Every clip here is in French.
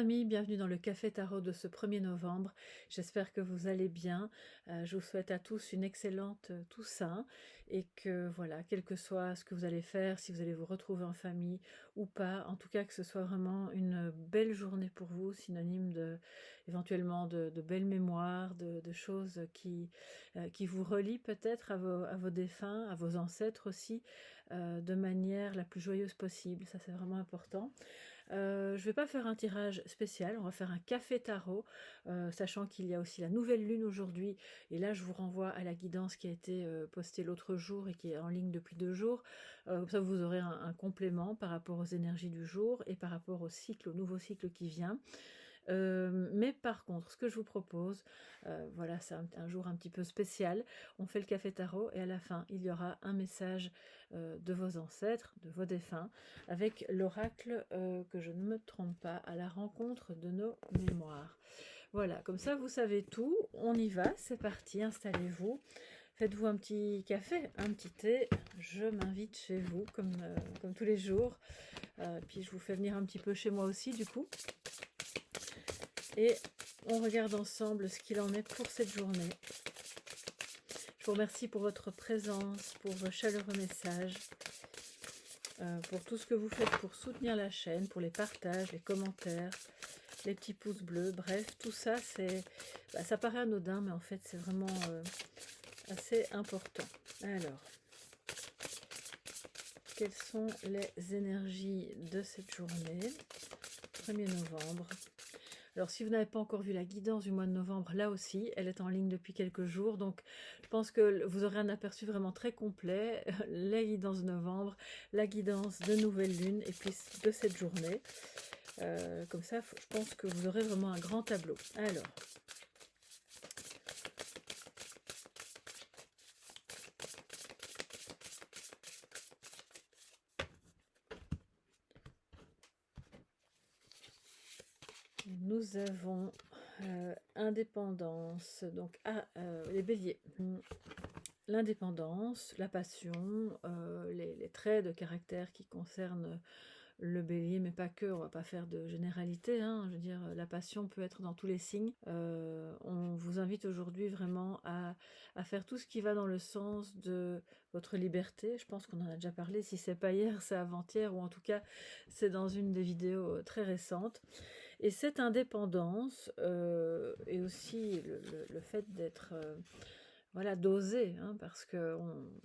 amis, bienvenue dans le Café Tarot de ce 1er novembre. J'espère que vous allez bien. Je vous souhaite à tous une excellente Toussaint et que voilà, quel que soit ce que vous allez faire, si vous allez vous retrouver en famille ou pas, en tout cas que ce soit vraiment une belle journée pour vous, synonyme éventuellement de belles mémoires, de choses qui vous relient peut-être à vos défunts, à vos ancêtres aussi, de manière la plus joyeuse possible. Ça, c'est vraiment important. Je ne vais pas faire un tirage spécial, on va faire un café tarot, sachant qu'il y a aussi la nouvelle lune aujourd'hui. Et là, je vous renvoie à la guidance qui a été postée l'autre jour et qui est en ligne depuis 2 jours. Comme ça, vous aurez un complément par rapport aux énergies du jour et par rapport au cycle, au nouveau cycle qui vient. Mais par contre, ce que je vous propose, voilà, c'est un jour un petit peu spécial. On fait le café tarot et à la fin, il y aura un message de vos ancêtres, de vos défunts, avec l'oracle, que je ne me trompe pas, à la rencontre de nos mémoires. Voilà, comme ça, vous savez tout. On y va, c'est parti, installez-vous. Faites-vous un petit café, un petit thé. Je m'invite chez vous, comme tous les jours. Puis je vous fais venir un petit peu chez moi aussi, du coup. Et on regarde ensemble ce qu'il en est pour cette journée. Je vous remercie pour votre présence, pour vos chaleureux messages, pour tout ce que vous faites pour soutenir la chaîne, pour les partages, les commentaires, les petits pouces bleus. Bref, tout ça, ça paraît anodin, mais en fait, c'est vraiment assez important. Alors, quelles sont les énergies de cette journée, 1er novembre? Alors, si vous n'avez pas encore vu la guidance du mois de novembre, là aussi, elle est en ligne depuis quelques jours. Donc, je pense que vous aurez un aperçu vraiment très complet. La guidance de novembre, la guidance de nouvelle lune et puis de cette journée. Comme ça, je pense que vous aurez vraiment un grand tableau. Alors, nous avons indépendance, donc les béliers. L'indépendance, la passion, les traits de caractère qui concernent le bélier, mais pas que, on va pas faire de généralité, hein, je veux dire, la passion peut être dans tous les signes. On vous invite aujourd'hui vraiment à faire tout ce qui va dans le sens de votre liberté. Je pense qu'on en a déjà parlé, si c'est pas hier, c'est avant-hier, ou en tout cas, c'est dans une des vidéos très récentes. Et cette indépendance, et aussi le fait d'être... voilà, d'oser, hein, parce que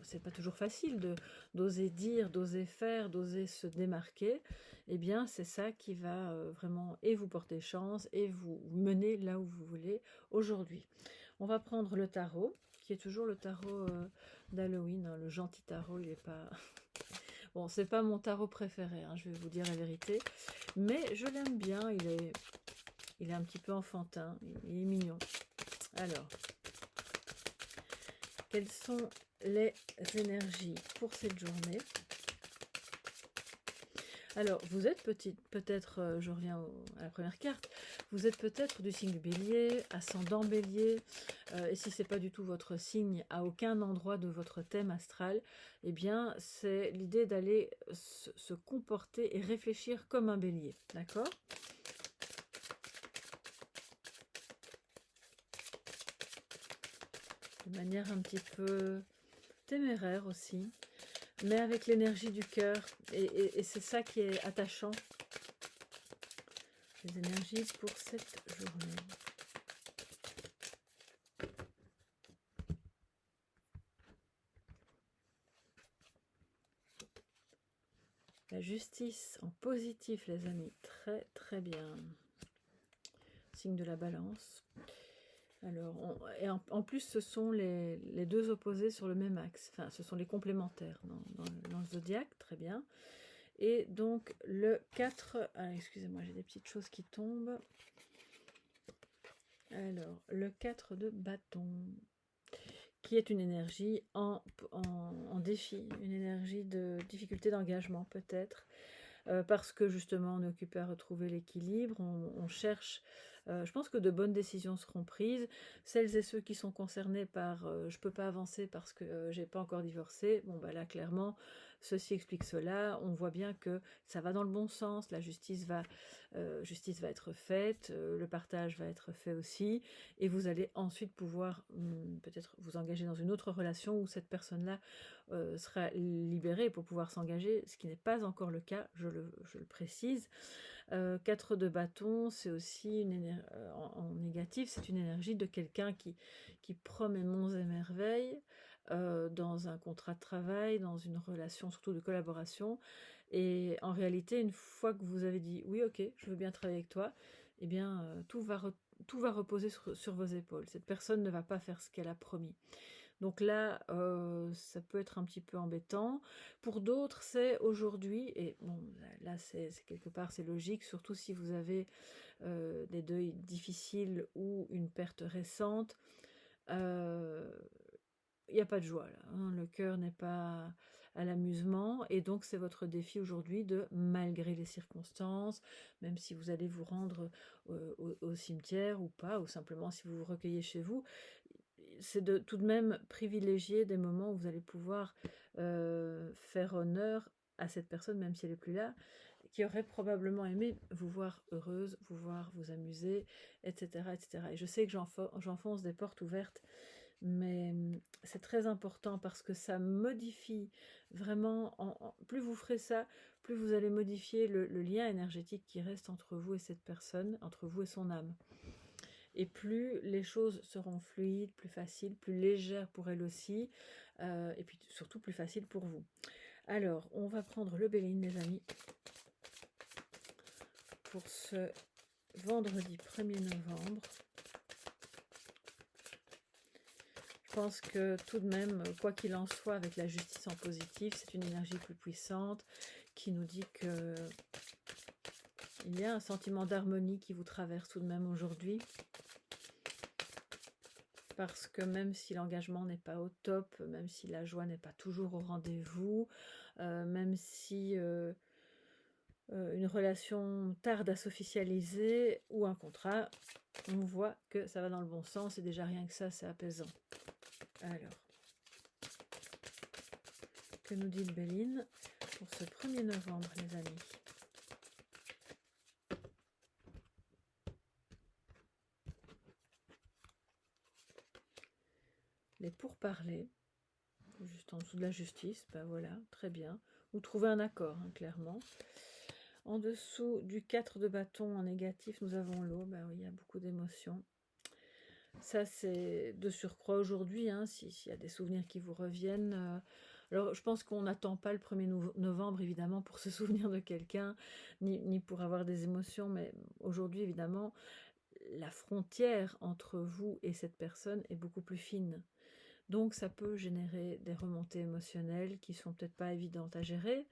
c'est pas toujours facile d'oser dire, d'oser faire, d'oser se démarquer. Eh bien, c'est ça qui va vraiment et vous porter chance et vous mener là où vous voulez aujourd'hui. On va prendre le tarot, qui est toujours le tarot d'Halloween, hein, le gentil tarot, il est pas... Bon, c'est pas mon tarot préféré, hein, je vais vous dire la vérité, mais je l'aime bien, il est un petit peu enfantin, il est mignon. Alors... quelles sont les énergies pour cette journée? Alors, vous êtes peut-être, je reviens à la première carte, vous êtes peut-être du signe bélier, ascendant bélier, et si c'est pas du tout votre signe, à aucun endroit de votre thème astral, eh bien, c'est l'idée d'aller se comporter et réfléchir comme un bélier, d'accord? De manière un petit peu téméraire aussi, mais avec l'énergie du cœur, et c'est ça qui est attachant. Les énergies pour cette journée. La justice en positif, les amis, très très bien. Signe de la balance. Alors, en plus, ce sont les deux opposés sur le même axe. Enfin, ce sont les complémentaires dans le zodiaque, très bien. Et donc, le 4... Ah, excusez-moi, j'ai des petites choses qui tombent. Alors, le 4 de bâton, qui est une énergie en défi, une énergie de difficulté d'engagement peut-être. Parce que justement on est occupé à retrouver l'équilibre, on cherche, je pense que de bonnes décisions seront prises. Celles et ceux qui sont concernés par je peux pas avancer parce que j'ai pas encore divorcé, bon bah là clairement ceci explique cela, on voit bien que ça va dans le bon sens, la justice va être faite, le partage va être fait aussi, et vous allez ensuite pouvoir peut-être vous engager dans une autre relation où cette personne-là sera libérée pour pouvoir s'engager, ce qui n'est pas encore le cas, je le précise. 4 de bâton, c'est aussi en négatif, c'est une énergie de quelqu'un qui promet monts et merveilles dans un contrat de travail, dans une relation surtout de collaboration. Et en réalité, une fois que vous avez dit oui, ok, je veux bien travailler avec toi, eh bien, tout va reposer sur vos épaules. Cette personne ne va pas faire ce qu'elle a promis. Donc là, ça peut être un petit peu embêtant. Pour d'autres, c'est aujourd'hui, et bon, là c'est quelque part, c'est logique, surtout si vous avez des deuils difficiles ou une perte récente, il n'y a pas de joie là, hein, le cœur n'est pas à l'amusement, et donc c'est votre défi aujourd'hui de, malgré les circonstances, même si vous allez vous rendre au cimetière ou pas, ou simplement si vous vous recueillez chez vous, c'est de tout de même privilégier des moments où vous allez pouvoir faire honneur à cette personne, même si elle n'est plus là, qui aurait probablement aimé vous voir heureuse, vous voir vous amuser, etc. etc. Et je sais que j'enfonce des portes ouvertes, mais c'est très important parce que ça modifie vraiment, plus vous ferez ça, plus vous allez modifier le lien énergétique qui reste entre vous et cette personne, entre vous et son âme. Et plus les choses seront fluides, plus faciles, plus légères pour elle aussi, et puis surtout plus faciles pour vous. Alors, on va prendre le Béline, les amis, pour ce vendredi 1er novembre. Je pense que tout de même, quoi qu'il en soit, avec la justice en positif, c'est une énergie plus puissante qui nous dit que il y a un sentiment d'harmonie qui vous traverse tout de même aujourd'hui. Parce que même si l'engagement n'est pas au top, même si la joie n'est pas toujours au rendez-vous, même si une relation tarde à s'officialiser ou un contrat, on voit que ça va dans le bon sens, et déjà rien que ça, c'est apaisant. Alors, que nous dit le Béline pour ce 1er novembre, les amis? Les pourparlers, juste en dessous de la justice, ben voilà, très bien. Vous trouvez un accord, hein, clairement. En dessous du 4 de bâton en négatif, nous avons l'eau. Ben oui, il y a beaucoup d'émotions. Ça, c'est de surcroît aujourd'hui, hein, s'il y a des souvenirs qui vous reviennent. Alors, je pense qu'on n'attend pas le 1er novembre, évidemment, pour se souvenir de quelqu'un, ni pour avoir des émotions, mais aujourd'hui, évidemment, la frontière entre vous et cette personne est beaucoup plus fine. Donc, ça peut générer des remontées émotionnelles qui sont peut-être pas évidentes à gérer,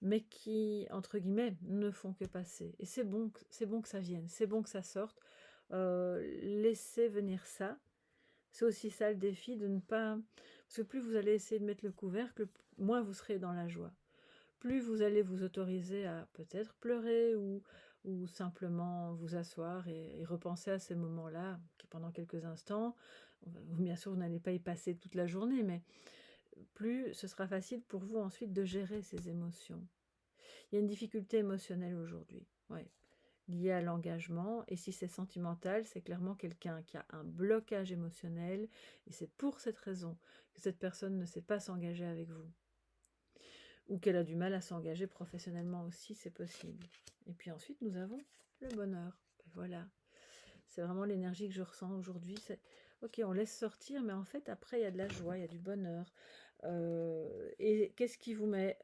mais qui, entre guillemets, ne font que passer. Et c'est bon que ça vienne, c'est bon que ça sorte. Laissez venir ça. C'est aussi ça le défi, de ne pas... Parce que plus vous allez essayer de mettre le couvercle, moins vous serez dans la joie. Plus vous allez vous autoriser à peut-être pleurer ou simplement vous asseoir et repenser à ces moments-là pendant quelques instants. Bien sûr, vous n'allez pas y passer toute la journée, mais plus ce sera facile pour vous ensuite de gérer ces émotions. Il y a une difficulté émotionnelle aujourd'hui, ouais, liée à l'engagement, et si c'est sentimental, c'est clairement quelqu'un qui a un blocage émotionnel, et c'est pour cette raison que cette personne ne sait pas s'engager avec vous. Ou qu'elle a du mal à s'engager professionnellement aussi, c'est possible. Et puis ensuite, nous avons le bonheur. Et voilà, c'est vraiment l'énergie que je ressens aujourd'hui. C'est ok, on laisse sortir, mais en fait, après, il y a de la joie, il y a du bonheur. Et qu'est-ce qui vous met,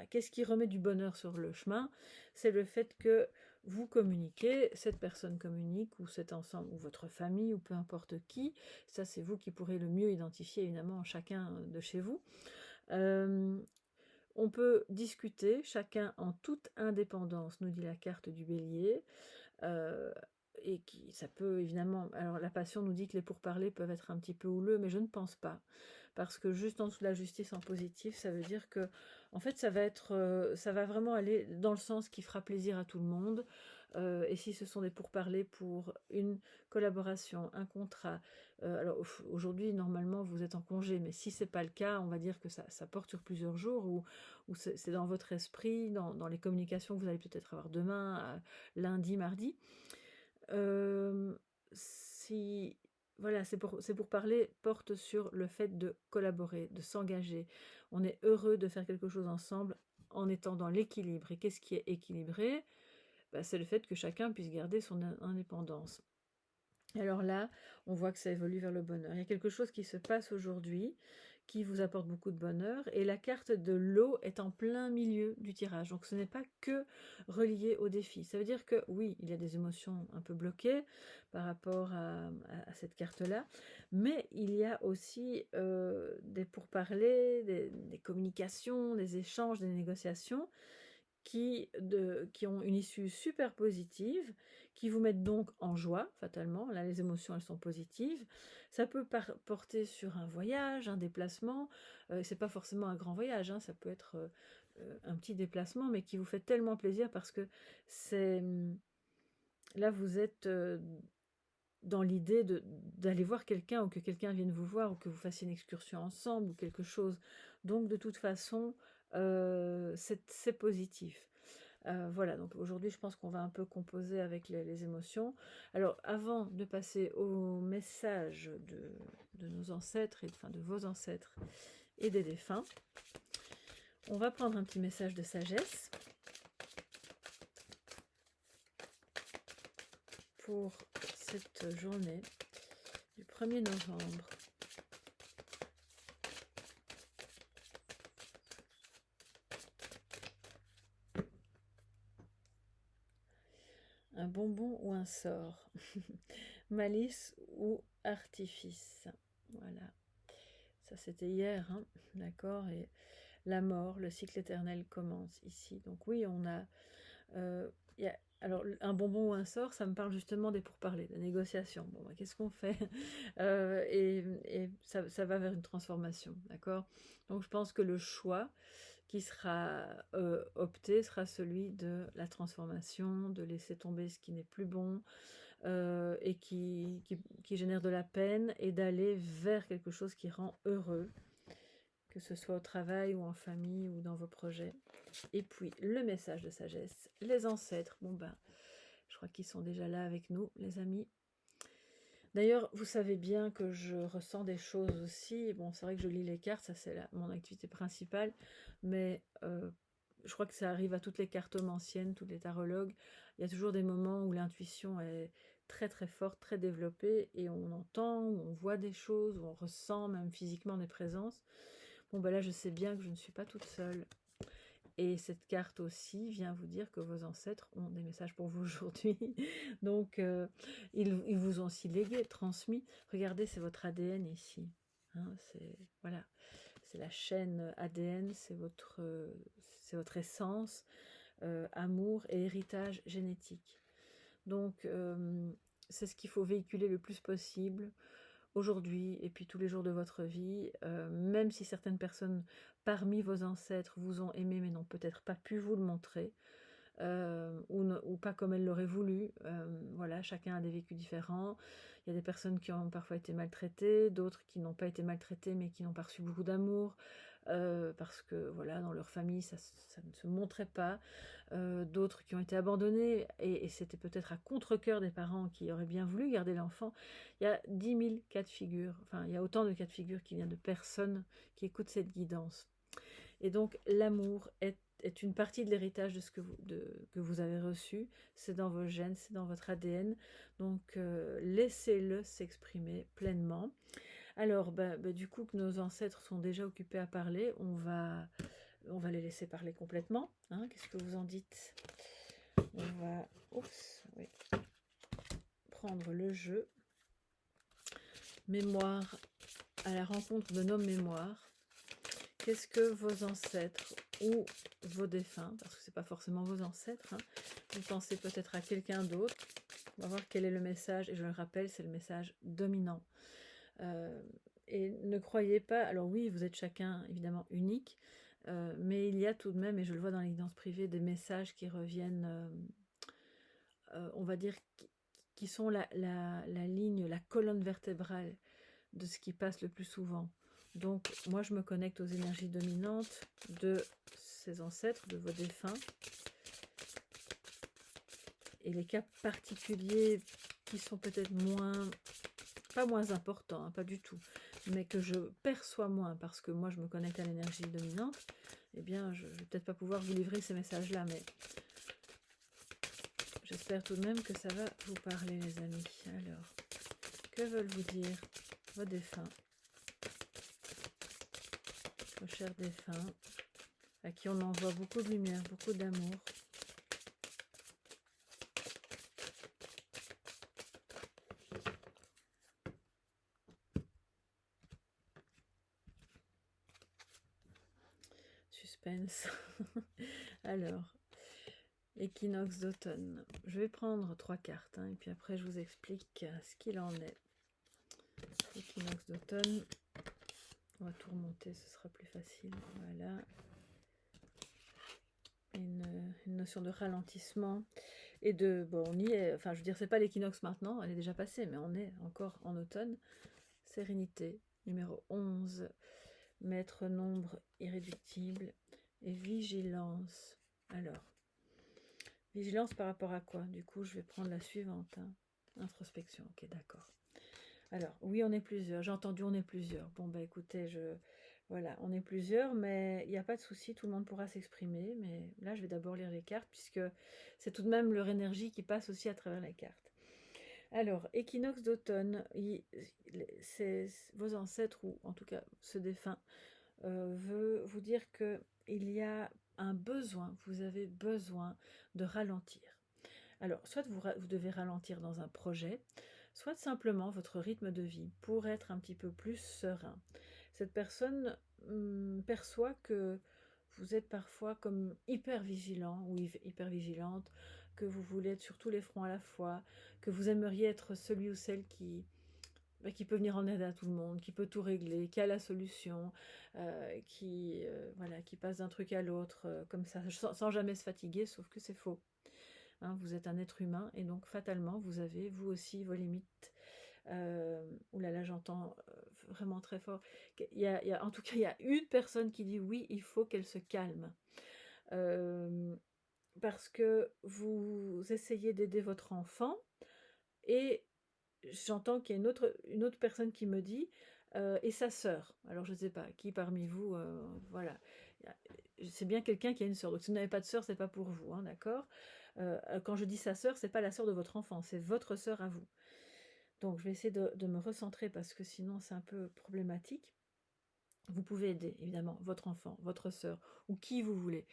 qu'est-ce qui remet du bonheur sur le chemin? C'est le fait que vous communiquez, cette personne communique, ou cet ensemble, ou votre famille, ou peu importe qui. Ça, c'est vous qui pourrez le mieux identifier, évidemment, chacun de chez vous. On peut discuter, chacun en toute indépendance, nous dit la carte du Bélier. Et ça peut évidemment... Alors la passion nous dit que les pourparlers peuvent être un petit peu houleux, mais je ne pense pas. Parce que juste en dessous de la justice en positif, ça veut dire que, en fait, ça va vraiment aller dans le sens qui fera plaisir à tout le monde. et si ce sont des pourparlers pour une collaboration, un contrat, alors aujourd'hui normalement vous êtes en congé, mais si c'est pas le cas, on va dire que ça porte sur plusieurs jours, ou c'est dans votre esprit, dans les communications que vous allez peut-être avoir demain, lundi, mardi. Si voilà, c'est pour parler porte sur le fait de collaborer, de s'engager. On est heureux de faire quelque chose ensemble en étant dans l'équilibre. Et qu'est-ce qui est équilibré? Bah, c'est le fait que chacun puisse garder son indépendance. Et alors là, on voit que ça évolue vers le bonheur. Il y a quelque chose qui se passe aujourd'hui qui vous apporte beaucoup de bonheur, et la carte de l'eau est en plein milieu du tirage. Donc ce n'est pas que relié au défi. Ça veut dire que oui, il y a des émotions un peu bloquées par rapport à cette carte-là, mais il y a aussi des pourparlers, des communications, des échanges, des négociations qui ont une issue super positive, qui vous mettent donc en joie, fatalement. Là, les émotions, elles sont positives. Ça peut porter sur un voyage, un déplacement. C'est pas forcément un grand voyage, hein, ça peut être un petit déplacement, mais qui vous fait tellement plaisir parce que c'est... Là, vous êtes dans l'idée d'aller voir quelqu'un, ou que quelqu'un vienne vous voir, ou que vous fassiez une excursion ensemble, ou quelque chose. Donc, de toute façon, c'est positif. Voilà, donc aujourd'hui, je pense qu'on va un peu composer avec les émotions. Alors, avant de passer au message de nos ancêtres, enfin de vos ancêtres et des défunts, on va prendre un petit message de sagesse pour cette journée du 1er novembre. Un bonbon ou un sort, malice ou artifice. Voilà, ça c'était hier, hein, d'accord. Et la mort, le cycle éternel commence ici. Donc oui, on a, alors un bonbon ou un sort, ça me parle justement des pourparlers, des négociations. Bon, bah, qu'est-ce qu'on fait? Et ça va vers une transformation, d'accord. Donc je pense que le choix qui sera opté sera celui de la transformation, de laisser tomber ce qui n'est plus bon, et qui génère de la peine, et d'aller vers quelque chose qui rend heureux, que ce soit au travail ou en famille ou dans vos projets. Et puis le message de sagesse, les ancêtres, bon ben, je crois qu'ils sont déjà là avec nous, les amis. D'ailleurs, vous savez bien que je ressens des choses aussi. Bon, c'est vrai que je lis les cartes, ça c'est mon activité principale, mais je crois que ça arrive à toutes les cartomanciennes, tous les tarologues. Il y a toujours des moments où l'intuition est très très forte, très développée, et on entend, ou on voit des choses, ou on ressent même physiquement des présences. Bon, ben là, je sais bien que je ne suis pas toute seule. Et cette carte aussi vient vous dire que vos ancêtres ont des messages pour vous aujourd'hui. Donc, ils vous ont aussi légué, transmis. Regardez, c'est votre ADN ici. Hein, voilà, c'est la chaîne ADN, c'est votre essence, amour et héritage génétique. Donc, c'est ce qu'il faut véhiculer le plus possible aujourd'hui et puis tous les jours de votre vie, même si certaines personnes parmi vos ancêtres vous ont aimé mais n'ont peut-être pas pu vous le montrer, ou pas comme elles l'auraient voulu. Voilà, chacun a des vécus différents. Il y a des personnes qui ont parfois été maltraitées, d'autres qui n'ont pas été maltraitées mais qui n'ont pas reçu beaucoup d'amour, parce que voilà, dans leur famille ça ne se montrait pas. D'autres qui ont été abandonnés, et c'était peut-être à contre-cœur des parents qui auraient bien voulu garder l'enfant. Il y a 10 000 cas de figure, enfin il y a autant de cas de figure qui viennent de personnes qui écoutent cette guidance. Et donc l'amour est une partie de l'héritage de ce que vous avez reçu. C'est dans vos gènes, c'est dans votre ADN. Donc laissez-le s'exprimer pleinement. Alors du coup que nos ancêtres sont déjà occupés à parler, on va les laisser parler complètement. Hein, qu'est-ce que vous en dites? On va prendre le jeu. Mémoire à la rencontre de nos mémoires. Qu'est-ce que vos ancêtres ou vos défunts, parce que c'est pas forcément vos ancêtres, hein, vous pensez peut-être à quelqu'un d'autre. On va voir quel est le message, et je le rappelle, c'est le message dominant. Et ne croyez pas, alors oui, vous êtes chacun évidemment unique, mais il y a tout de même, et je le vois dans les guidances privées, des messages qui reviennent on va dire, qui sont la ligne, la colonne vertébrale de ce qui passe le plus souvent. Donc, moi, je me connecte aux énergies dominantes de ces ancêtres, de vos défunts. Et les cas particuliers qui sont peut-être pas moins importants, hein, pas du tout, mais que je perçois moins parce que moi, je me connecte à l'énergie dominante, eh bien, je ne vais peut-être pas pouvoir vous livrer ces messages-là, mais j'espère tout de même que ça va vous parler, les amis. Alors, que veulent vous dire vos défunts, vos chers défunts, à qui on envoie beaucoup de lumière, beaucoup d'amour. Suspense. Alors, équinoxe d'automne. Je vais prendre 3 cartes, hein, et puis après je vous explique ce qu'il en est. Équinoxe d'automne. On va tout remonter, ce sera plus facile. Voilà. Une notion de ralentissement et de... Bon, on y est. Enfin, je veux dire, c'est pas l'équinoxe maintenant, elle est déjà passée, mais on est encore en automne. Sérénité, numéro 11. Maître nombre irréductible et vigilance. Alors, vigilance par rapport à quoi? Du coup, je vais prendre la suivante. Hein. Introspection, ok, d'accord. Alors, oui, on est plusieurs. J'ai entendu on est plusieurs. Bon, bah écoutez, voilà, on est plusieurs, mais il n'y a pas de souci, tout le monde pourra s'exprimer. Mais là, je vais d'abord lire les cartes, puisque c'est tout de même leur énergie qui passe aussi à travers les cartes. Alors, équinoxe d'automne, vos ancêtres, ou en tout cas ce défunt, veut vous dire qu'il y a un besoin, vous avez besoin de ralentir. Alors, soit vous devez ralentir dans un projet, soit simplement votre rythme de vie pour être un petit peu plus serein. Cette personne perçoit que vous êtes parfois comme hyper vigilant ou hyper vigilante, que vous voulez être sur tous les fronts à la fois, que vous aimeriez être celui ou celle qui peut venir en aide à tout le monde, qui peut tout régler, qui a la solution, voilà, qui passe d'un truc à l'autre comme ça, sans jamais se fatiguer, sauf que c'est faux. Hein, vous êtes un être humain et donc fatalement, vous avez vous aussi vos limites. Oulala, j'entends vraiment très fort. En tout cas, il y a une personne qui dit oui, il faut qu'elle se calme. Parce que vous essayez d'aider votre enfant et j'entends qu'il y a une autre personne qui me dit et sa sœur. Alors je ne sais pas qui parmi vous, voilà. C'est bien quelqu'un qui a une sœur. Donc si vous n'avez pas de sœur, c'est pas pour vous, hein, d'accord. Quand je dis sa sœur, c'est pas la sœur de votre enfant, c'est votre sœur à vous. Donc je vais essayer de me recentrer parce que sinon c'est un peu problématique. Vous pouvez aider évidemment votre enfant, votre sœur ou qui vous voulez.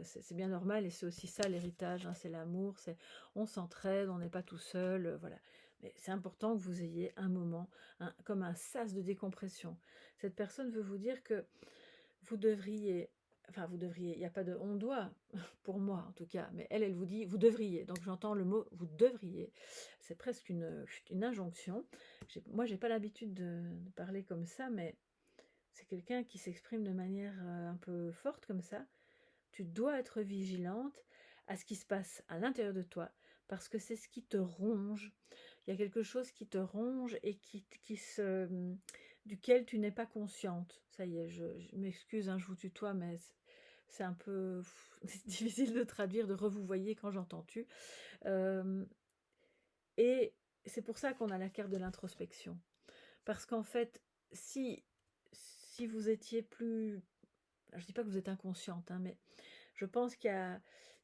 C'est bien normal et c'est aussi ça l'héritage, hein, c'est l'amour, on s'entraide, on n'est pas tout seul, voilà. Mais c'est important que vous ayez un moment, comme un sas de décompression. Cette personne veut vous dire que vous devriez, il n'y a pas de on doit, pour moi en tout cas, mais elle vous dit vous devriez. Donc j'entends le mot vous devriez. C'est presque une injonction. Moi, j'ai pas l'habitude de parler comme ça, mais c'est quelqu'un qui s'exprime de manière un peu forte comme ça. Tu dois être vigilante à ce qui se passe à l'intérieur de toi, parce que c'est ce qui te ronge. Il y a quelque chose qui te ronge et duquel tu n'es pas consciente. Ça y est, je m'excuse, hein, je vous tutoie, mais c'est un peu difficile de traduire, de revouvoyer quand j'entends tu. Et c'est pour ça qu'on a la carte de l'introspection. Parce qu'en fait, si vous étiez plus... Je dis pas que vous êtes inconsciente, hein, mais je pense qu'il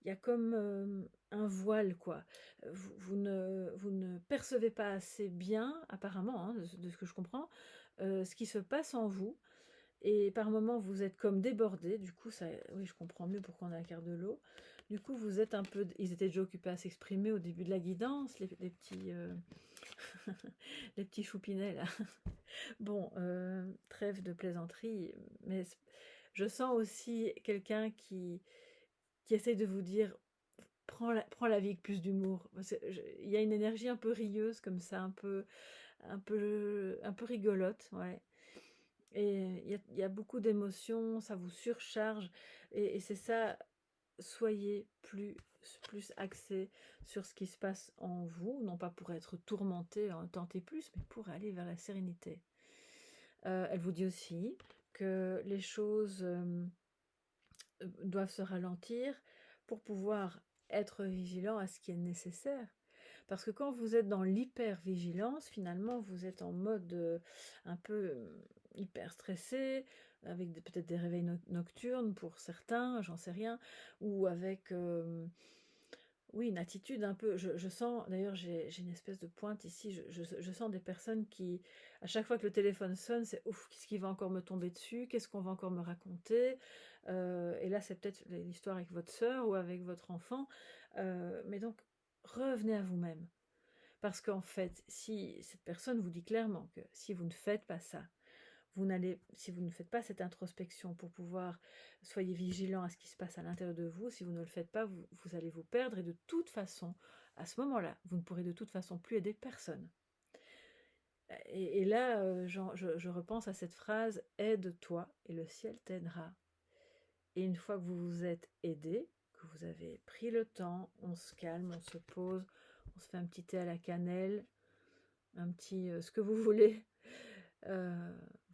y a comme un voile, quoi. Vous ne percevez pas assez bien, apparemment, hein, de ce que je comprends, ce qui se passe en vous. Et par moments, vous êtes comme débordé. Du coup, oui, je comprends mieux pourquoi on a la carte de l'eau. Du coup, vous êtes un peu... Ils étaient déjà occupés à s'exprimer au début de la guidance, les petits... les petits choupinets, là. Bon, trêve de plaisanterie, mais je sens aussi quelqu'un qui essaye de vous dire prends la vie avec plus d'humour. Il y a une énergie un peu rieuse comme ça, un peu rigolote, ouais. Et il y a beaucoup d'émotions, ça vous surcharge, et c'est ça. soyez plus axé sur ce qui se passe en vous, non pas pour être tourmenté, tenter plus, mais pour aller vers la sérénité. Elle vous dit aussi que les choses doivent se ralentir pour pouvoir être vigilant à ce qui est nécessaire. Parce que quand vous êtes dans l'hyper-vigilance, finalement, vous êtes en mode un peu hyper stressé, avec peut-être des réveils nocturnes pour certains, j'en sais rien, ou avec oui, une attitude un peu, je sens, d'ailleurs j'ai une espèce de pointe ici, je sens des personnes qui, à chaque fois que le téléphone sonne, c'est ouf, qu'est-ce qui va encore me tomber dessus, qu'est-ce qu'on va encore me raconter, et là c'est peut-être l'histoire avec votre sœur ou avec votre enfant, mais donc revenez à vous-même, parce qu'en fait, si cette personne vous dit clairement que si vous ne faites pas ça, si vous ne faites pas cette introspection pour pouvoir, soyez vigilant à ce qui se passe à l'intérieur de vous, si vous ne le faites pas, vous allez vous perdre et de toute façon, à ce moment-là, vous ne pourrez de toute façon plus aider personne. Et là, je repense à cette phrase « aide-toi et le ciel t'aidera ». Et une fois que vous vous êtes aidé, que vous avez pris le temps, on se calme, on se pose, on se fait un petit thé à la cannelle, un petit ce que vous voulez.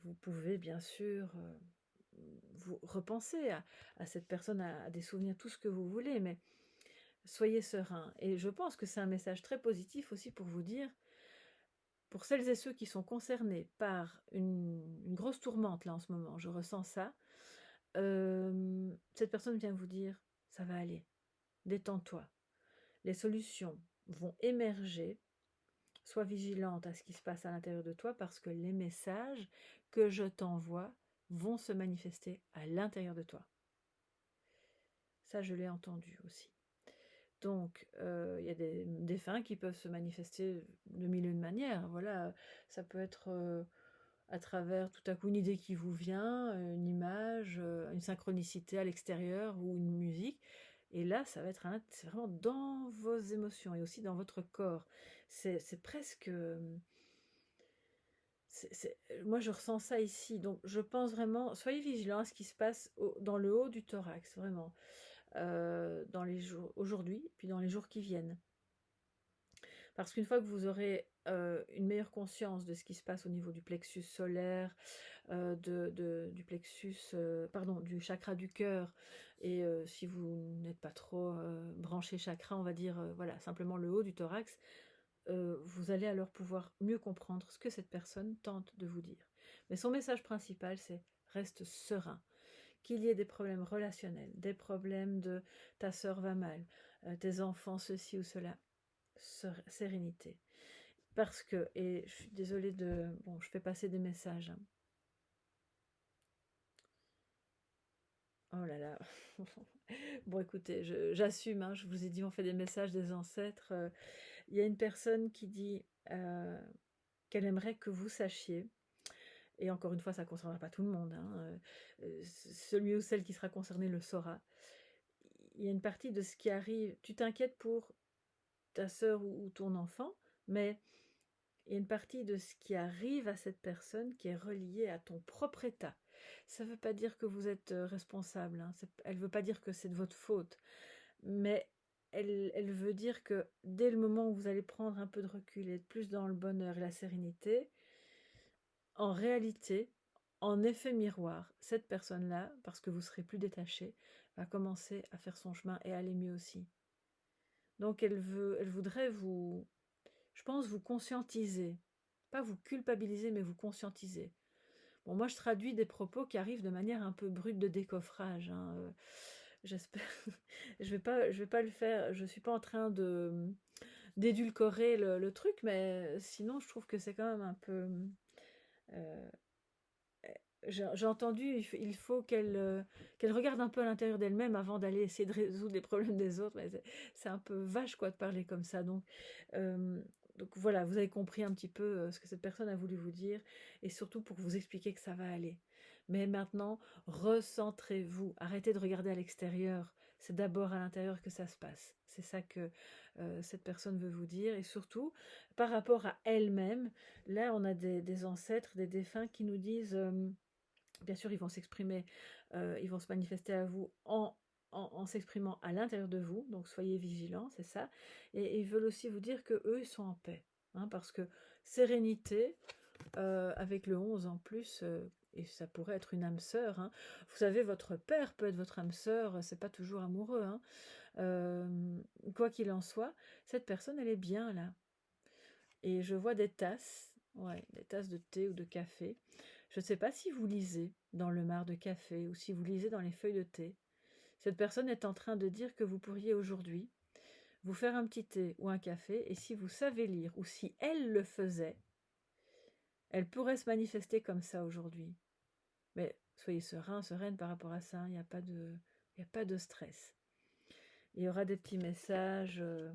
Vous pouvez bien sûr vous repenser à cette personne, à des souvenirs, tout ce que vous voulez, mais soyez serein. Et je pense que c'est un message très positif aussi pour vous dire, pour celles et ceux qui sont concernés par une grosse tourmente là en ce moment, je ressens ça, cette personne vient vous dire, ça va aller, détends-toi, les solutions vont émerger, sois vigilante à ce qui se passe à l'intérieur de toi parce que les messages que je t'envoie vont se manifester à l'intérieur de toi. Ça, je l'ai entendu aussi. Donc, il y a des défunts qui peuvent se manifester de mille et une manières. Voilà, ça peut être à travers tout à coup une idée qui vous vient, une image, une synchronicité à l'extérieur ou une musique. Et là, ça va être c'est vraiment dans vos émotions et aussi dans votre corps. C'est presque... moi, je ressens ça ici. Donc, je pense vraiment, soyez vigilants à ce qui se passe dans le haut du thorax, vraiment. Dans les jours aujourd'hui, puis dans les jours qui viennent. Parce qu'une fois que vous aurez une meilleure conscience de ce qui se passe au niveau du plexus solaire, du plexus, pardon, du chakra du cœur, et si vous n'êtes pas trop branché chakra, on va dire, voilà, simplement le haut du thorax, vous allez alors pouvoir mieux comprendre ce que cette personne tente de vous dire. Mais son message principal, c'est reste serein. Qu'il y ait des problèmes relationnels, des problèmes de ta sœur va mal, tes enfants ceci ou cela, sérénité. Parce que, et je suis désolée de... Bon, je fais passer des messages. Hein. Oh là là. Bon, écoutez, j'assume, hein, je vous ai dit, on fait des messages des ancêtres. Il y a une personne qui dit qu'elle aimerait que vous sachiez, et encore une fois, ça ne concernera pas tout le monde, hein, celui ou celle qui sera concerné le saura. Il y a une partie de ce qui arrive, tu t'inquiètes pour ta sœur ou ton enfant, mais il y a une partie de ce qui arrive à cette personne qui est reliée à ton propre état. Ça ne veut pas dire que vous êtes responsable, hein, elle ne veut pas dire que c'est de votre faute, mais elle veut dire que dès le moment où vous allez prendre un peu de recul et être plus dans le bonheur et la sérénité, en réalité, en effet miroir, cette personne-là, parce que vous serez plus détaché, va commencer à faire son chemin et aller mieux aussi. Donc elle voudrait vous, je pense, vous conscientiser. Pas vous culpabiliser, mais vous conscientiser. Bon, moi, je traduis des propos qui arrivent de manière un peu brute de décoffrage. Hein. J'espère. Je vais pas le faire. Je suis pas en train d'édulcorer le truc, mais sinon, je trouve que c'est quand même un peu... euh, j'ai entendu, il faut qu'elle regarde un peu à l'intérieur d'elle-même avant d'aller essayer de résoudre les problèmes des autres. Mais c'est un peu vache quoi de parler comme ça. Donc voilà, vous avez compris un petit peu ce que cette personne a voulu vous dire et surtout pour vous expliquer que ça va aller. Mais maintenant, recentrez-vous. Arrêtez de regarder à l'extérieur. C'est d'abord à l'intérieur que ça se passe. C'est ça que cette personne veut vous dire. Et surtout, par rapport à elle-même, là, on a des ancêtres, des défunts qui nous disent... bien sûr, ils vont s'exprimer, ils vont se manifester à vous en en s'exprimant à l'intérieur de vous, donc soyez vigilants, c'est ça. Et ils veulent aussi vous dire que eux ils sont en paix, hein, parce que sérénité, avec le 11 en plus, et ça pourrait être une âme sœur, hein. Vous savez, votre père peut être votre âme sœur, c'est pas toujours amoureux, hein. Quoi qu'il en soit, cette personne, elle est bien là. Et je vois des tasses, ouais, des tasses de thé ou de café. Je ne sais pas si vous lisez dans le marc de café ou si vous lisez dans les feuilles de thé. Cette personne est en train de dire que vous pourriez aujourd'hui vous faire un petit thé ou un café, et si vous savez lire, ou si elle le faisait, elle pourrait se manifester comme ça aujourd'hui. Mais soyez serein, sereine par rapport à ça, il n'y a pas de, il y a pas de stress. Il y aura des petits messages, euh,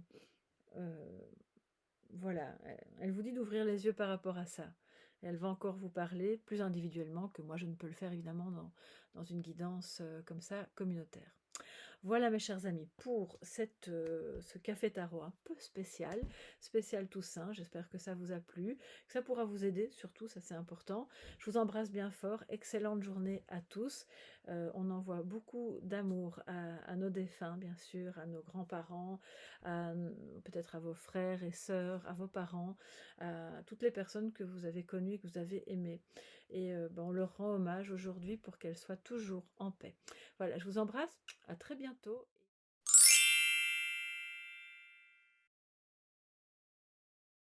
voilà, elle vous dit d'ouvrir les yeux par rapport à ça. Elle va encore vous parler plus individuellement que moi je ne peux le faire évidemment dans une guidance comme ça, communautaire. Voilà mes chers amis, pour ce café tarot un peu spécial, spécial Toussaint. J'espère que ça vous a plu, que ça pourra vous aider, surtout, ça c'est important. Je vous embrasse bien fort, excellente journée à tous. On envoie beaucoup d'amour à nos défunts, bien sûr, à nos grands-parents, peut-être à vos frères et sœurs, à vos parents, à toutes les personnes que vous avez connues et que vous avez aimées. Et on leur rend hommage aujourd'hui pour qu'elles soient toujours en paix. Voilà, je vous embrasse, à très bientôt.